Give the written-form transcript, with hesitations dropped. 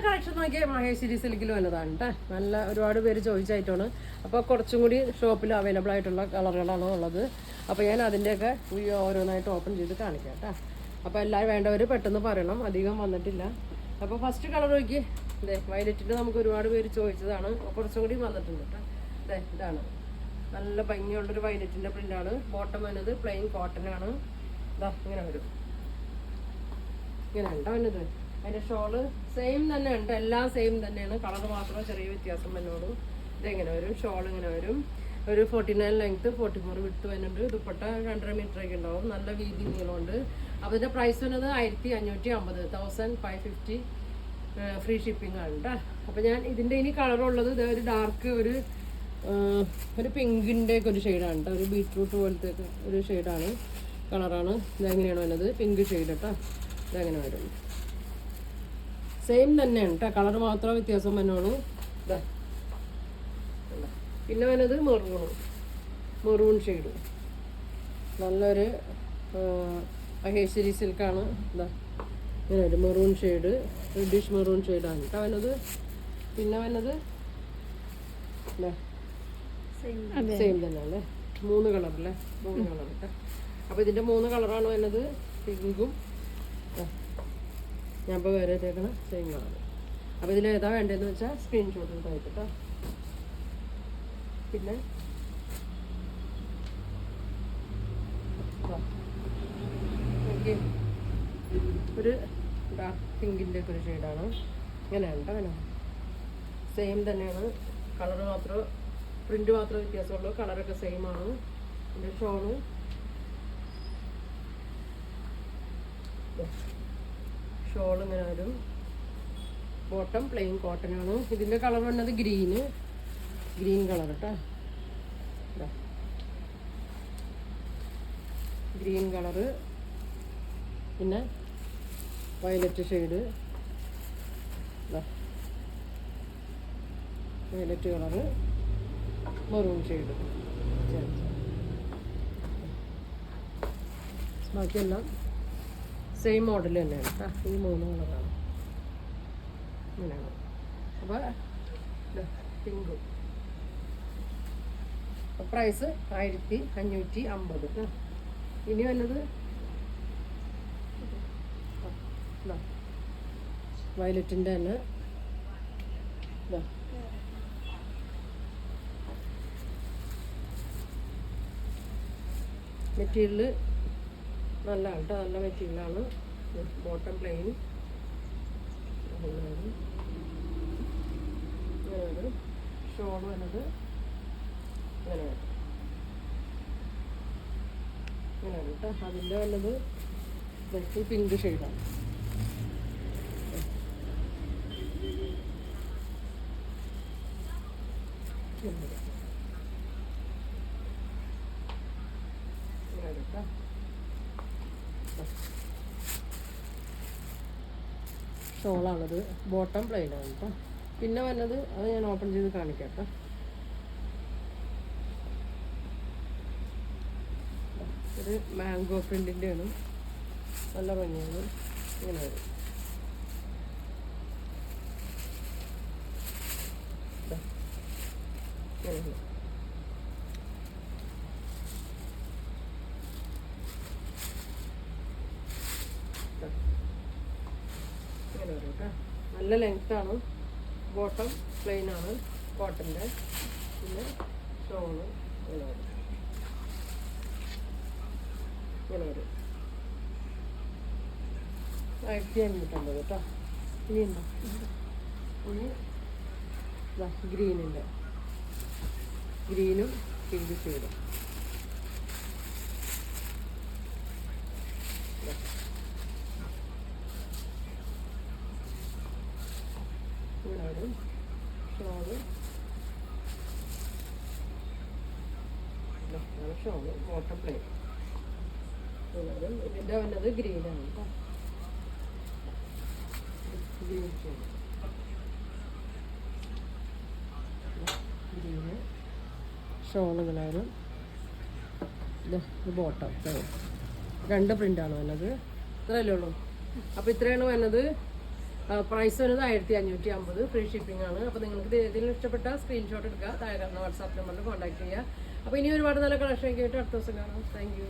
Collection നോക്കിയാൽ മഹേശ്വരി സിൽക്കിൽ വന്നതാണ് കേട്ടോ. നല്ല ഒരുപാട് പേര് ചോദിച്ചായിട്ടാണ്. അപ്പോൾ കുറച്ചും കൂടി ഷോപ്പിൽ അവൈലബിൾ ആയിട്ടുള്ള കളറുകളാണ് ഉള്ളത്. അപ്പോൾ ഞാൻ അതിൻ്റെയൊക്കെ ഓരോന്നായിട്ട് ഓപ്പൺ ചെയ്ത് കാണിക്കാം കേട്ടോ. അപ്പോൾ എല്ലാവരും വേണ്ടവർ പെട്ടെന്ന് പറയണം, അധികം വന്നിട്ടില്ല. അപ്പോൾ ഫസ്റ്റ് കളർ നോക്കി ഇതേ വയലറ്റിൻ്റെ നമുക്ക് ഒരുപാട് പേര് ചോദിച്ചതാണ്. കുറച്ചും കൂടി വന്നിട്ടുണ്ട് കേട്ടോ. ഇതാണ് നല്ല ഭംഗിയുള്ളൊരു വയലറ്റിൻ്റെ പ്രിൻ്റാണ്. ബോട്ടം വന്നത് പ്ലെയിൻ കോട്ടൺ ആണ്. ഇതാ ഇങ്ങനെ വരും, ഇങ്ങനെ ഉണ്ടോ വന്നത്. അതിൻ്റെ ഷോള് സെയിം തന്നെ ഉണ്ട്, എല്ലാം സെയിം തന്നെയാണ്. കളർ മാത്രമേ ചെറിയ വ്യത്യാസം വരുന്നുള്ളൂ. ഇതെങ്ങനെ വരും, ഷോൾ ഇങ്ങനെ വരും. ഒരു 49 ലെങ്ത്ത് 44 വിട്ട് വരുന്നുണ്ട്. ദുപ്പട്ട 2.5 മീറ്റർ ഒക്കെ ഉണ്ടാവും. നല്ല വീതി നീളമുണ്ട്. അപ്പോൾ ഇതിൻ്റെ പ്രൈസ് വരുന്നത് 1550, 1550 ഫ്രീ ഷിപ്പിംഗ് ആണ് കേട്ടോ. അപ്പോൾ ഞാൻ ഇതിൻ്റെ ഇനി കളറുള്ളത് ഒരു ഡാർക്ക് ഒരു പിങ്കിൻ്റെ ഒക്കെ ഒരു ഷെയ്ഡാണ് കേട്ടോ. ഒരു ബീട്രൂട്ട് പോലത്തെ ഒരു ഷെയ്ഡാണ്, കളറാണ്. ഇതെങ്ങനെയാണ് വരുന്നത്, പിങ്ക് ഷെയ്ഡ് കേട്ടോ. ഇതെങ്ങനെ വരും, സെയിം തന്നെയാണ് കേട്ടോ, കളർ മാത്രമേ വ്യത്യാസം വരുന്നുള്ളൂ. പിന്നെ വരുന്നത് മെറൂൺ ഷെയ്ഡ്, നല്ലൊരു മഹേശ്വരി സിൽക്കാണ്. ഇതാ ഇങ്ങനെ ഒരു മെറൂൺ ഷെയ്ഡ്, റെഡിഷ് മെറൂൺ ഷെയ്ഡാണ് കേട്ടോ വരുന്നത്. പിന്നെ വരുന്നത് സെയിം തന്നെയല്ലേ, 3 കളറല്ലേ, 3 കളർ കേട്ടോ. അപ്പോൾ ഇതിൻ്റെ 3 കളറാണ് വരുന്നത്. പിങ്കും ഞാൻ ഇപ്പോൾ വേറെ തേക്കണം സെയിം കളർ. അപ്പോൾ ഇതിലേതാ വേണ്ടതെന്ന് വെച്ചാൽ സ്ക്രീൻഷോട്ട് എടുത്ത് കേട്ടോ. പിന്നെ ഒരു ഡാർക്ക് പിങ്കിൻ്റെ ഒക്കെ ഒരു ഷെയ്ഡാണ്. ഇങ്ങനെയാണ് കേട്ടോ, അങ്ങനെ സെയിം തന്നെയാണ്. കളർ മാത്രം, പ്രിൻ്റ് മാത്രമേ വ്യത്യാസമുള്ളൂ. കളറൊക്കെ സെയിം ആണ്. ഇതിൻ്റെ ഷോള് ഇങ്ങനെ വരും. ബോട്ടം പ്ലെയിൻ കോട്ടൺ ആണ്. ഇതിൻ്റെ കളർ വന്നത് ഗ്രീൻ കളർ കേട്ടോ. ഗ്രീൻ കളറ്, പിന്നെ violet shade, violet colour, maroon shade. ബാക്കിയെല്ലാം സെയിം മോഡൽ തന്നെയാണ് കേട്ടോ. ഈ 3 കളറാണ് ഇങ്ങനെയാണ്. അപ്പോൾ പിങ്ക് പ്രൈസ് 1550 കേട്ടോ. ഇനി വന്നത് വയലറ്റിൻ്റെ തന്നെ മെറ്റീരിയൽ നല്ലതാണ് കേട്ടോ, നല്ല മെറ്റീരിയലാണ്. ബോട്ടം പ്ലെയിൻ, ഷോൾ വന്നത് ഇങ്ങനെ കേട്ടോ. അതിൻ്റെ വന്നത് പിങ്ക് ഷെയ്ഡാണ്. ഷോളാണത്, ബോട്ടം പ്ലെയിൻ ആണ് കേട്ടോ. പിന്നെ വന്നത് അത് ഞാൻ ഓപ്പൺ ചെയ്ത് കാണിക്കാം കേട്ടോ. ഒരു മാംഗോ പ്രിൻറ്റിൻ്റെ ആണ്, നല്ല ഭംഗിയാണ്. ഇങ്ങനെ വരും. ഇങ്ങനെ വരും കേട്ടോ. നല്ല ലെങ്ത്താണ്. ബോട്ടം പ്ലെയിൻ ആണ് കോട്ടൻ്റെ. പിന്നെ ഷോള് ഇങ്ങനെ വരും, ഇങ്ങനെ വരും. 1550 കേട്ടോ. ഇനി ഉണ്ടോ, ഇനി ഗ്രീനും പിങ്ക് ഷെയ്ഡും. ഇങ്ങനെ വരും. Shawl bottom plain. ഇതിൻ്റെ വന്നത് ഗ്രീനാണ് കേട്ടോ. ഗ്രീൻ ഷെയ്ഡ്, ഗ്രീന് ഷോൾ ഇങ്ങനെ വരും. ഇത് ബോട്ടം 2 പ്രിൻ്റാണ് വന്നത്. ഇത്രയല്ലേ ഉള്ളൂ. അപ്പോൾ ഇത്രയാണ് വന്നത്. പ്രൈസ് വരുന്നത് 1550, ഫ്രീ ഷിപ്പിംഗ് ആണ്. അപ്പോൾ നിങ്ങൾക്ക് ഏതെങ്കിലും ഇഷ്ടപ്പെട്ട സ്ക്രീൻഷോട്ട് എടുക്കുക, താഴെ വാട്സാപ്പ് നമ്പറിൽ കോൺടാക്ട് ചെയ്യുക. അപ്പോൾ ഇനി ഒരുപാട് നല്ല കളക്ഷൻ ഒക്കെ ആയിട്ട് അടുത്ത ദിവസം കാണാം. Thank you.